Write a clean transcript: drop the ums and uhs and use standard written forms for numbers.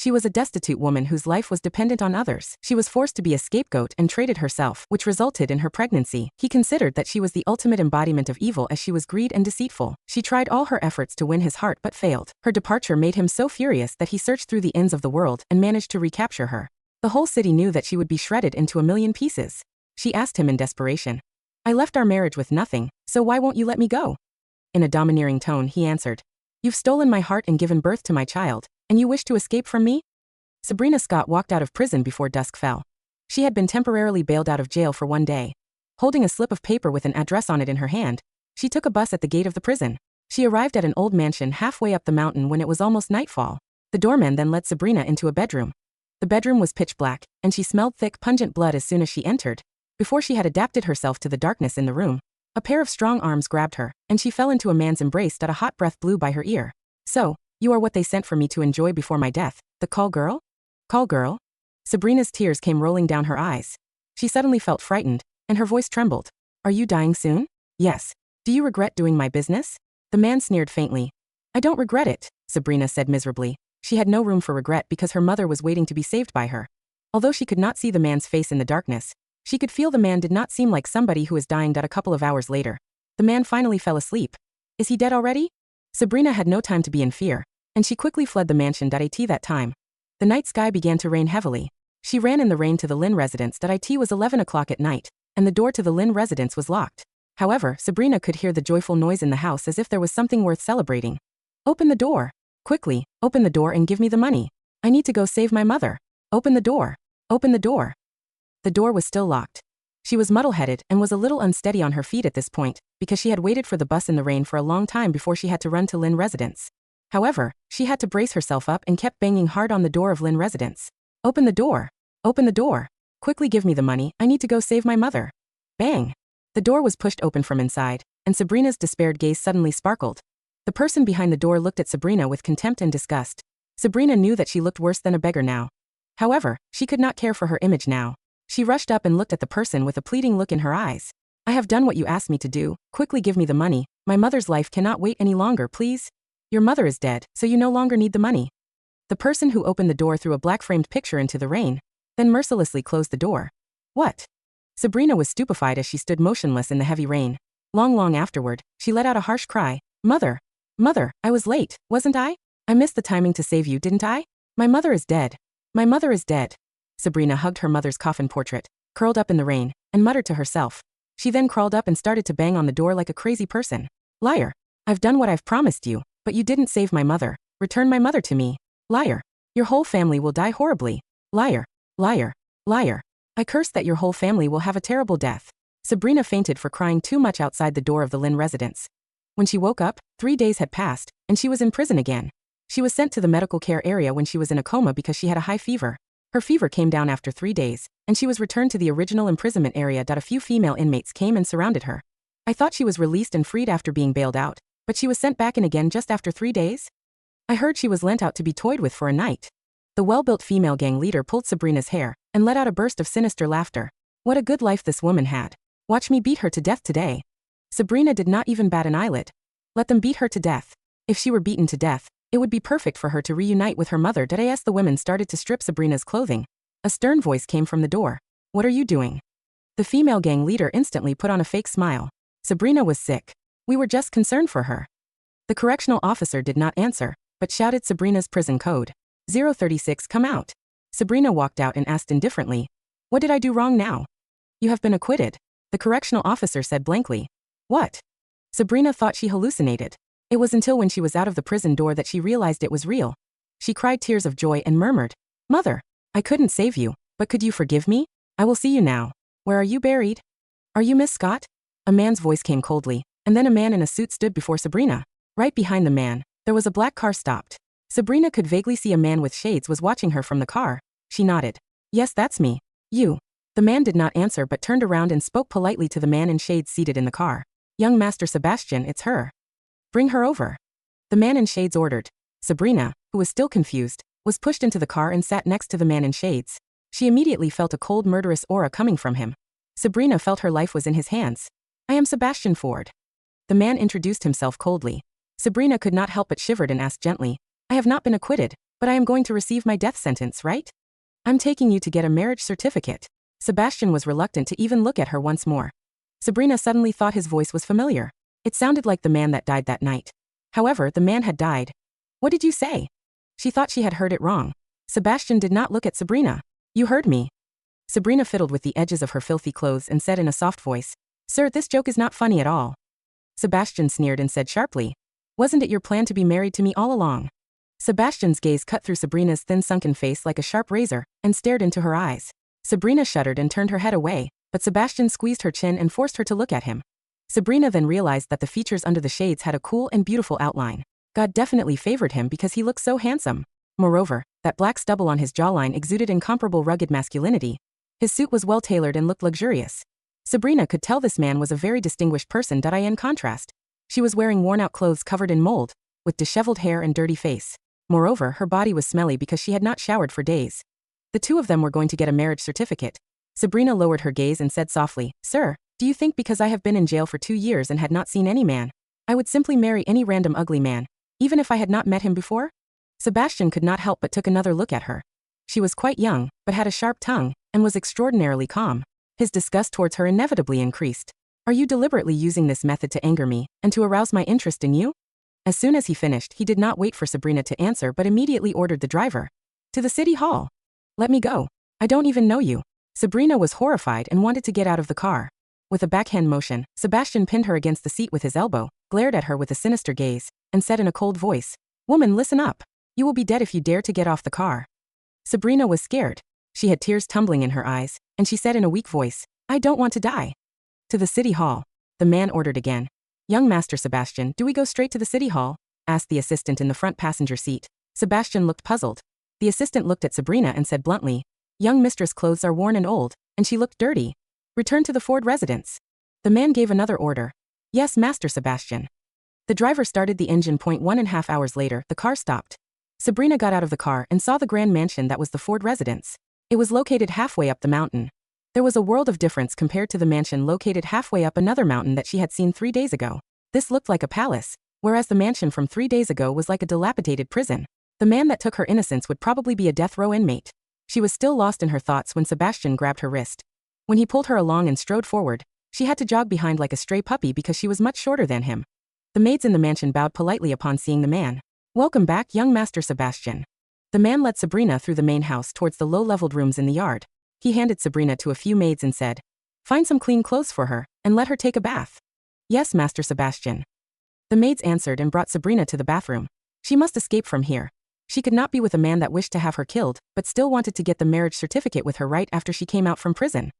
She was a destitute woman whose life was dependent on others. She was forced to be a scapegoat and traded herself, which resulted in her pregnancy. He considered that she was the ultimate embodiment of evil as she was greedy and deceitful. She tried all her efforts to win his heart but failed. Her departure made him so furious that he searched through the ends of the world and managed to recapture her. The whole city knew that she would be shredded into a million pieces. She asked him in desperation, "I left our marriage with nothing, so why won't you let me go?" In a domineering tone, he answered, "You've stolen my heart and given birth to my child, and you wish to escape from me?" Sabrina Scott walked out of prison before dusk fell. She had been temporarily bailed out of jail for one day. Holding a slip of paper with an address on it in her hand, she took a bus at the gate of the prison. She arrived at an old mansion halfway up the mountain when it was almost nightfall. The doorman then led Sabrina into a bedroom. The bedroom was pitch black, and she smelled thick, pungent blood as soon as she entered. Before she had adapted herself to the darkness in the room, a pair of strong arms grabbed her, and she fell into a man's embrace that a hot breath blew by her ear. "So, you are what they sent for me to enjoy before my death, the call girl?" "Call girl?" Sabrina's tears came rolling down her eyes. She suddenly felt frightened, and her voice trembled. "Are you dying soon?" "Yes. Do you regret doing my business?" The man sneered faintly. "I don't regret it," Sabrina said miserably. She had no room for regret because her mother was waiting to be saved by her. Although she could not see the man's face in the darkness, she could feel the man did not seem like somebody who was dying. A couple of hours later, the man finally fell asleep. "Is he dead already?" Sabrina had no time to be in fear, and she quickly fled the mansion. At that time, the night sky began to rain heavily. She ran in the rain to the Lynn residence. It was 11 o'clock at night, and the door to the Lynn residence was locked. However, Sabrina could hear the joyful noise in the house as if there was something worth celebrating. "Open the door. Quickly, open the door and give me the money. I need to go save my mother. Open the door. Open the door." The door was still locked. She was muddle-headed and was a little unsteady on her feet at this point, because she had waited for the bus in the rain for a long time before she had to run to Lynn residence. However, she had to brace herself up and kept banging hard on the door of Lynn residence. "Open the door. Open the door. Quickly give me the money, I need to go save my mother." Bang! The door was pushed open from inside, and Sabrina's despaired gaze suddenly sparkled. The person behind the door looked at Sabrina with contempt and disgust. Sabrina knew that she looked worse than a beggar now. However, she could not care for her image now. She rushed up and looked at the person with a pleading look in her eyes. "I have done what you asked me to do. Quickly give me the money. My mother's life cannot wait any longer, please. Your mother is dead, so you no longer need the money." The person who opened the door threw a black-framed picture into the rain, then mercilessly closed the door. "What?" Sabrina was stupefied as she stood motionless in the heavy rain. Long afterward, she let out a harsh cry. "Mother! Mother, I was late, wasn't I? I missed the timing to save you, didn't I? My mother is dead. My mother is dead." Sabrina hugged her mother's coffin portrait, curled up in the rain, and muttered to herself. She then crawled up and started to bang on the door like a crazy person. "Liar! I've done what I've promised you, but you didn't save my mother. Return my mother to me. Liar! Your whole family will die horribly. Liar! Liar! Liar! I curse that your whole family will have a terrible death." Sabrina fainted for crying too much outside the door of the Lynn residence. When she woke up, 3 days had passed, and she was in prison again. She was sent to the medical care area when she was in a coma because she had a high fever. Her fever came down after 3 days, and she was returned to the original imprisonment area. A few female inmates came and surrounded her. "I thought she was released and freed after being bailed out, but she was sent back in again just after 3 days? I heard she was lent out to be toyed with for a night." The well-built female gang leader pulled Sabrina's hair and let out a burst of sinister laughter. "What a good life this woman had. Watch me beat her to death today." Sabrina did not even bat an eyelid. Let them beat her to death. If she were beaten to death, it would be perfect for her to reunite with her mother. As the women started to strip Sabrina's clothing, a stern voice came from the door. "What are you doing?" The female gang leader instantly put on a fake smile. Sabrina was sick. "We were just concerned for her." The correctional officer did not answer, but shouted Sabrina's prison code. 036, come out. Sabrina walked out and asked indifferently, "What did I do wrong now?" "You have been acquitted," the correctional officer said blankly. "What?" Sabrina thought she hallucinated. It was until when she was out of the prison door that she realized it was real. She cried tears of joy and murmured, "Mother, I couldn't save you, but could you forgive me? I will see you now. Where are you buried?" "Are you Miss Scott?" A man's voice came coldly, and then a man in a suit stood before Sabrina. Right behind the man, there was a black car stopped. Sabrina could vaguely see a man with shades was watching her from the car. She nodded. "Yes, that's me. You." The man did not answer but turned around and spoke politely to the man in shades seated in the car. "Young Master Sebastian, it's her. Bring her over." The man in shades ordered. Sabrina, who was still confused, was pushed into the car and sat next to the man in shades. She immediately felt a cold murderous aura coming from him. Sabrina felt her life was in his hands. "I am Sebastian Ford." The man introduced himself coldly. Sabrina could not help but shivered and asked gently, "I have not been acquitted. But I am going to receive my death sentence, right? I'm taking you to get a marriage certificate. Sebastian was reluctant to even look at her once more. Sabrina suddenly thought his voice was familiar. It sounded like the man that died that night. However, the man had died. What did you say? She thought she had heard it wrong. Sebastian did not look at Sabrina. You heard me. Sabrina fiddled with the edges of her filthy clothes and said in a soft voice, Sir, this joke is not funny at all. Sebastian sneered and said sharply, Wasn't it your plan to be married to me all along? Sebastian's gaze cut through Sabrina's thin sunken face like a sharp razor and stared into her eyes. Sabrina shuddered and turned her head away, but Sebastian squeezed her chin and forced her to look at him. Sabrina then realized that the features under the shades had a cool and beautiful outline. God definitely favored him because he looked so handsome. Moreover, that black stubble on his jawline exuded incomparable rugged masculinity. His suit was well-tailored and looked luxurious. Sabrina could tell this man was a very distinguished person. In contrast, she was wearing worn-out clothes covered in mold, with disheveled hair and dirty face. Moreover, her body was smelly because she had not showered for days. The two of them were going to get a marriage certificate. Sabrina lowered her gaze and said softly, Sir, do you think because I have been in jail for 2 years and had not seen any man, I would simply marry any random ugly man, even if I had not met him before? Sebastian could not help but took another look at her. She was quite young, but had a sharp tongue, and was extraordinarily calm. His disgust towards her inevitably increased. Are you deliberately using this method to anger me, and to arouse my interest in you? As soon as he finished, he did not wait for Sabrina to answer but immediately ordered the driver. To the city hall. Let me go. I don't even know you. Sabrina was horrified and wanted to get out of the car. With a backhand motion, Sebastian pinned her against the seat with his elbow, glared at her with a sinister gaze, and said in a cold voice, Woman, listen up. You will be dead if you dare to get off the car. Sabrina was scared. She had tears tumbling in her eyes, and she said in a weak voice, I don't want to die. To the city hall. The man ordered again. Young Master Sebastian, do we go straight to the city hall? Asked the assistant in the front passenger seat. Sebastian looked puzzled. The assistant looked at Sabrina and said bluntly, Young mistress' clothes are worn and old, and she looked dirty. Return to the Ford residence. The man gave another order. Yes, Master Sebastian. The driver started the engine. 1.5 hours later, the car stopped. Sabrina got out of the car and saw the grand mansion that was the Ford residence. It was located halfway up the mountain. There was a world of difference compared to the mansion located halfway up another mountain that she had seen 3 days ago. This looked like a palace, whereas the mansion from 3 days ago was like a dilapidated prison. The man that took her innocence would probably be a death row inmate. She was still lost in her thoughts when Sebastian grabbed her wrist. When he pulled her along and strode forward, she had to jog behind like a stray puppy because she was much shorter than him. The maids in the mansion bowed politely upon seeing the man. Welcome back, young Master Sebastian. The man led Sabrina through the main house towards the low-leveled rooms in the yard. He handed Sabrina to a few maids and said, Find some clean clothes for her, and let her take a bath. Yes, Master Sebastian. The maids answered and brought Sabrina to the bathroom. She must escape from here. She could not be with a man that wished to have her killed, but still wanted to get the marriage certificate with her right after she came out from prison.